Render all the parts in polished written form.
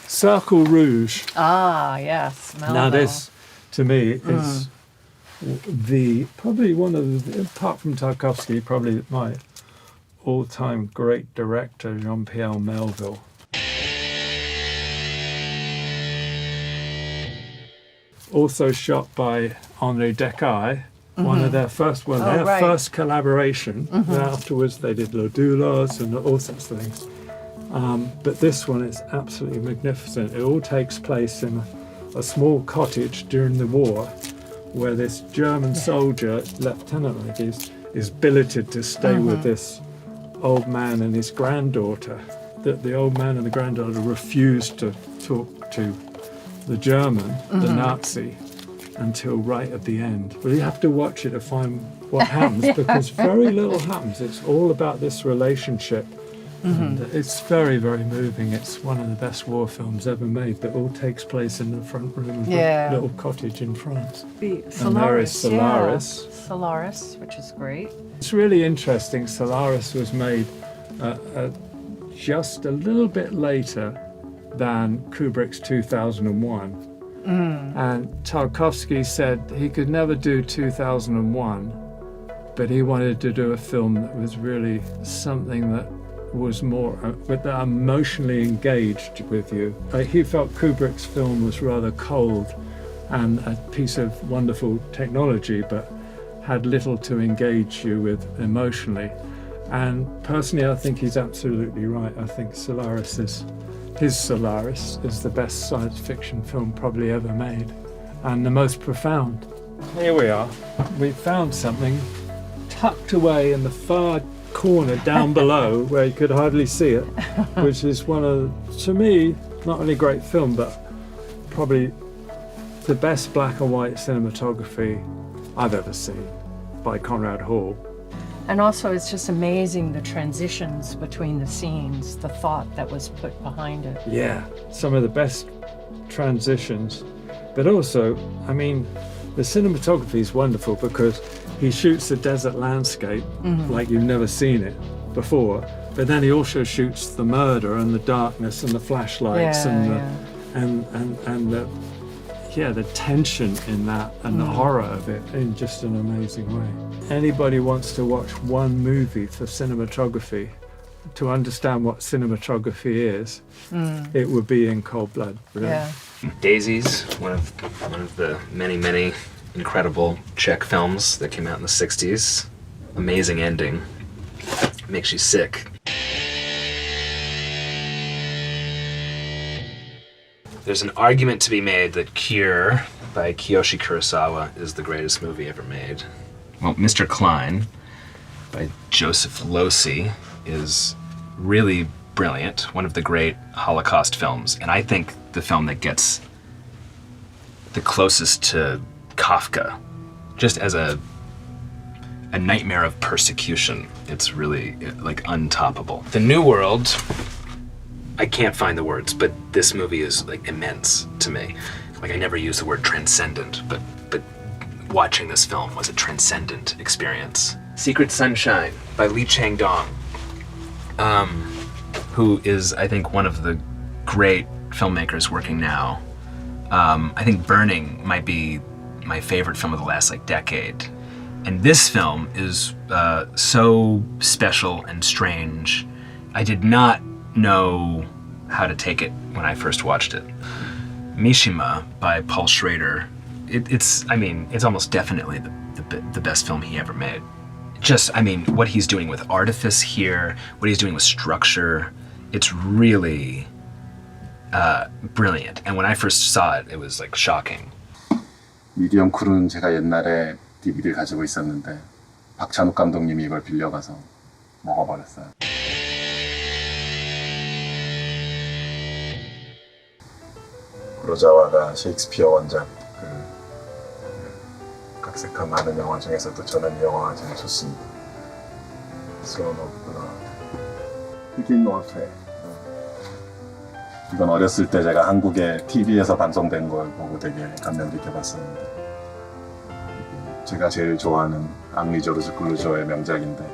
Circle Rouge. Ah, yes. Melville. Now this, to me, is probably one of the, apart from Tarkovsky, probably my all-time great director, Jean-Pierre Melville. Also shot by Henri Decaille, one of their first, first collaboration. Afterwards they did Le Doulos and all sorts of things. But this one is absolutely magnificent. It all takes place in a small cottage during the war, where this German soldier, lieutenant like is billeted to stay with this old man and his granddaughter. The old man and the granddaughter refused to talk to the German, the Nazi, until right at the end. Well, you have to watch it to find what happens, because very little happens. It's all about this relationship. And it's very, very moving. It's one of the best war films ever made, that all takes place in the front room of a little cottage in France. Solaris, and there is Solaris. Yeah. Solaris, which is great. It's really interesting. Solaris was made just a little bit later than Kubrick's 2001. And Tarkovsky said he could never do 2001, but he wanted to do a film that was really something that was more that emotionally engaged with you. He felt Kubrick's film was rather cold and a piece of wonderful technology, but had little to engage you with emotionally. And personally, I think he's absolutely right. I think his Solaris is the best science fiction film probably ever made, and the most profound. Here we are. We found something tucked away in the far corner down below where you could hardly see it, which is one of, to me, not only a great film, but probably the best black and white cinematography I've ever seen, by Conrad Hall. And also it's just amazing the transitions between the scenes, the thought that was put behind it. Yeah, some of the best transitions. But also, I mean, the cinematography is wonderful because he shoots the desert landscape like you've never seen it before, but then he also shoots the murder and the darkness and the flashlights and the tension in that and the horror of it in just an amazing way. Anybody wants to watch one movie for cinematography, to understand what cinematography is, it would be In Cold Blood. Really. Yeah. Daisies, one of the many incredible Czech films that came out in the 60s. Amazing ending. Makes you sick. There's an argument to be made that Cure by Kiyoshi Kurosawa is the greatest movie ever made. Well, Mr. Klein by Joseph Losey is really brilliant, one of the great Holocaust films, and I think the film that gets the closest to Kafka, just as a nightmare of persecution. It's really like untoppable. The New World, I can't find the words, but this movie is like immense to me. Like I never use the word transcendent, but watching this film was a transcendent experience. Secret Sunshine by Lee Chang-dong, who is, I think, one of the great filmmakers working now. I think Burning might be my favorite film of the last decade. And this film is so special and strange. I did not know how to take it when I first watched it. Mishima by Paul Schrader. It's almost definitely the best film he ever made. Just, what he's doing with artifice here, what he's doing with structure, it's really brilliant. And when I first saw it, it was shocking. 미디엄 쿨은 제가 옛날에 DVD를 가지고 있었는데 박찬욱 감독님이 이걸 빌려가서 먹어버렸어요. 구로자와가 셰익스피어 원작 각색한 많은 영화 중에서도 저는 이 영화가 제일 좋습니다. 스로운 오브 블러드, 흑인 월페. 이건 어렸을 때 제가 한국의 TV에서 방송된 걸 보고 되게 감명 깊게 봤었는데, 제가 제일 좋아하는 앙리 조르즈 클루조의 명작인데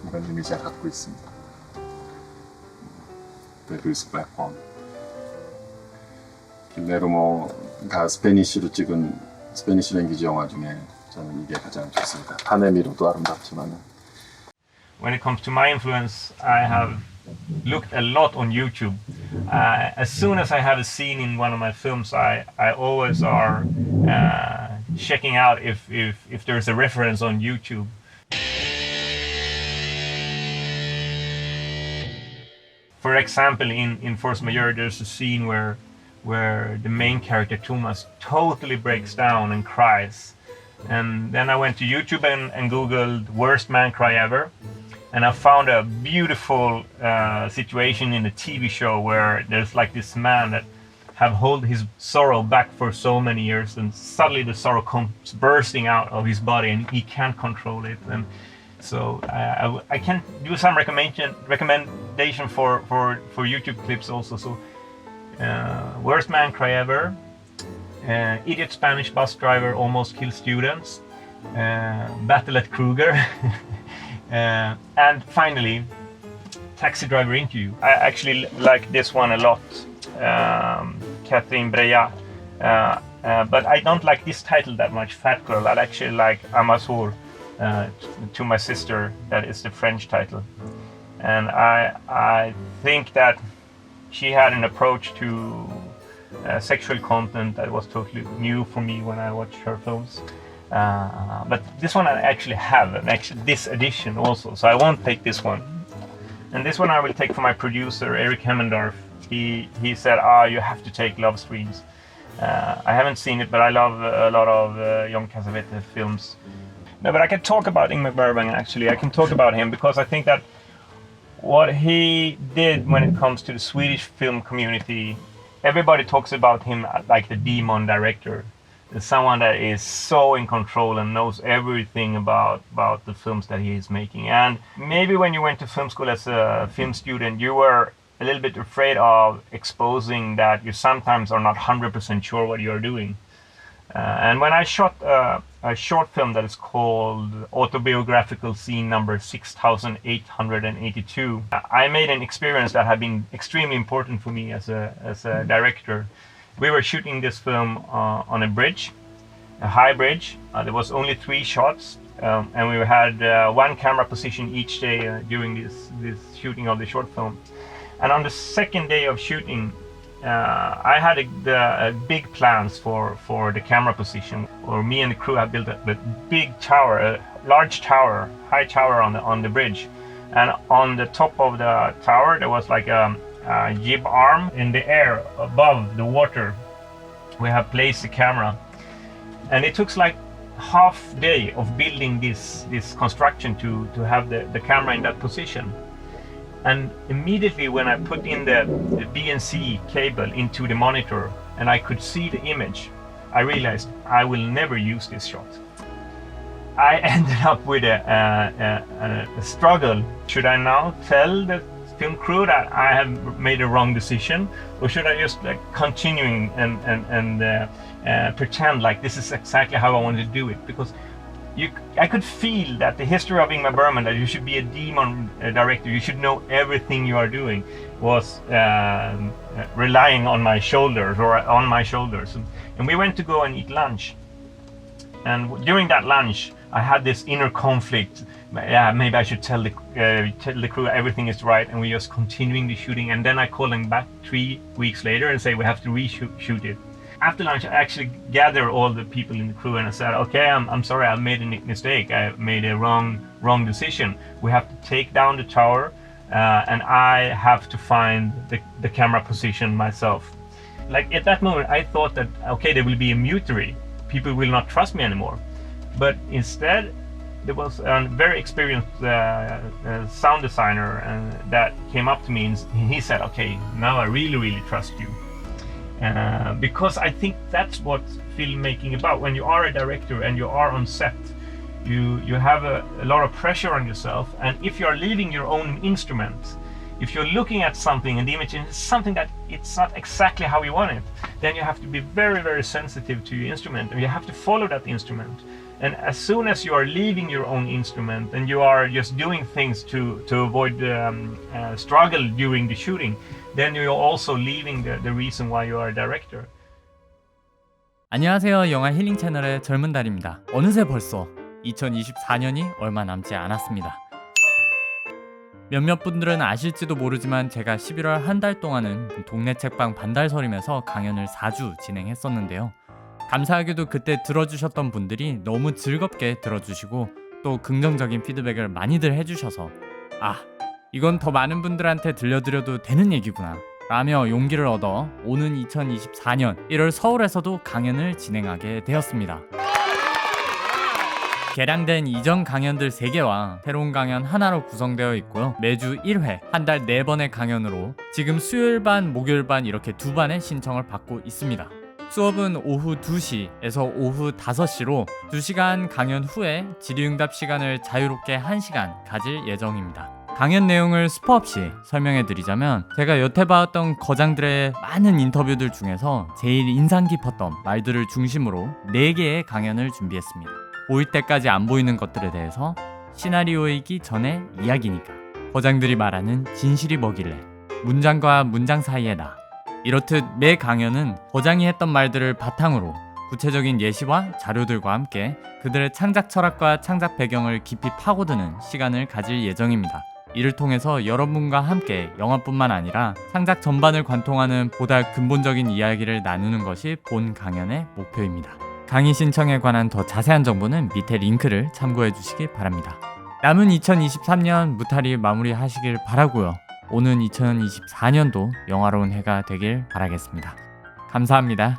이건 이미 제가 갖고 있습니다. 데빌스 블랙본. 길레르모가 스페니쉬로 찍은 스페니쉬 랭귀지 영화 중에 저는 이게 가장 좋습니다. 하네미로도 아름답지만. When it comes to my influence, I have looked a lot on YouTube. As soon as I have a scene in one of my films, I always are checking out if there's a reference on YouTube. For example, in Force Majeure, there's a scene where the main character Thomas totally breaks down and cries. And then I went to YouTube and Googled "worst man cry ever," and I found a beautiful situation in a TV show where there's like this man that have held his sorrow back for so many years, and suddenly the sorrow comes bursting out of his body, and he can't control it. And so I can do some recommendation for YouTube clips also. So "worst man cry ever," "idiot Spanish bus driver almost kills students," "battle at Kruger," and finally, "taxi driver interview." I actually like this one a lot, Catherine Breillat, but I don't like this title that much, "Fat Girl." I actually like "Amazur," to my sister, that is the French title. And I think that she had an approach to sexual content that was totally new for me when I watched her films. But this one I actually have, and actually this edition also, so I won't take this one. And this one I will take from my producer, Eric Hemmendorf. He said, you have to take Love Streams. I haven't seen it, but I love a lot of John Cassavetes films. No, but I can talk about Ingmar Bergman, actually. I can talk about him because I think that what he did when it comes to the Swedish film community, everybody talks about him like the demon director. Someone that is so in control and knows everything about the films that he is making. And maybe when you went to film school as a film student, you were a little bit afraid of exposing that you sometimes are not 100% sure what you're doing. And when I shot a short film that is called Autobiographical Scene number 6882, I made an experience that had been extremely important for me as a director. We were shooting this film on a bridge, a high bridge. There was only 3 shots, and we had 1 camera position each day during this shooting of the short film. And on the second day of shooting, I had big plans for the camera position. Or me and the crew had built a big tower, a large tower, high tower on the bridge. And on the top of the tower, there was like a jib arm in the air above the water. We have placed the camera, and it took like half day of building this construction to have the camera in that position. And immediately when I put in the BNC cable into the monitor and I could see the image, I realized I will never use this shot. I ended up with a struggle. Should I now tell the film crew that I have made a wrong decision, or should I just like continuing and pretend like this is exactly how I want to do it? Because I could feel that the history of Ingmar Bergman, that you should be a demon director, you should know everything you are doing, was relying on my shoulders. And we went to go and eat lunch. And during that lunch, I had this inner conflict. Yeah, maybe I should tell the crew everything is right, and we're just continuing the shooting. And then I called them back 3 weeks later and say we have to reshoot it. After lunch, I actually gathered all the people in the crew and I said, okay, I'm sorry, I made a mistake. I made a wrong decision. We have to take down the tower, and I have to find the camera position myself. Like at that moment, I thought that, okay, there will be a mutiny. People will not trust me anymore. But instead, there was a very experienced sound designer that came up to me and he said, okay, now I really trust you. Because I think that's what filmmaking about. When you are a director and you are on set, you have a lot of pressure on yourself, and if you are leaving your own instrument, if you're looking at something and the image is something that it's not exactly how you want it, then you have to be very sensitive to your instrument, and you have to follow that instrument. And as soon as you are leaving your own instrument and you are just doing things to avoid struggle during the shooting, then you're also leaving the reason why you are a director. 안녕하세요. 영화 힐링 채널의 젊은달입니다. 어느새 벌써 2024년이 얼마 남지 않았습니다. 몇몇 분들은 아실지도 모르지만 제가 11월 한 달 동안은 동네 책방 반달서림에서 강연을 4주 진행했었는데요. 감사하게도 그때 들어주셨던 분들이 너무 즐겁게 들어주시고 또 긍정적인 피드백을 많이들 해주셔서 이건 더 많은 분들한테 들려드려도 되는 얘기구나 라며 용기를 얻어 오는 2024년 1월 서울에서도 강연을 진행하게 되었습니다. 개량된 이전 강연들 3개와 새로운 강연 하나로 구성되어 있고요. 매주 1회, 한 달 4번의 강연으로 지금 수요일 반, 목요일 반 이렇게 2반의 신청을 받고 있습니다. 수업은 오후 2시에서 오후 5시로 2시간 강연 후에 질의응답 시간을 자유롭게 1시간 가질 예정입니다. 강연 내용을 스포 없이 설명해 드리자면 제가 여태 봐왔던 거장들의 많은 인터뷰들 중에서 제일 인상 깊었던 말들을 중심으로 4개의 강연을 준비했습니다. 보일 때까지 안 보이는 것들에 대해서 시나리오이기 전에 이야기니까, 거장들이 말하는 진실이 뭐길래, 문장과 문장 사이의 나, 이렇듯 매 강연은 거장이 했던 말들을 바탕으로 구체적인 예시와 자료들과 함께 그들의 창작 철학과 창작 배경을 깊이 파고드는 시간을 가질 예정입니다. 이를 통해서 여러분과 함께 영화뿐만 아니라 창작 전반을 관통하는 보다 근본적인 이야기를 나누는 것이 본 강연의 목표입니다. 강의 신청에 관한 더 자세한 정보는 밑에 링크를 참고해 주시기 바랍니다. 남은 2023년 무탈히 마무리하시길 바라고요. 오는 2024년도 영화로운 해가 되길 바라겠습니다. 감사합니다.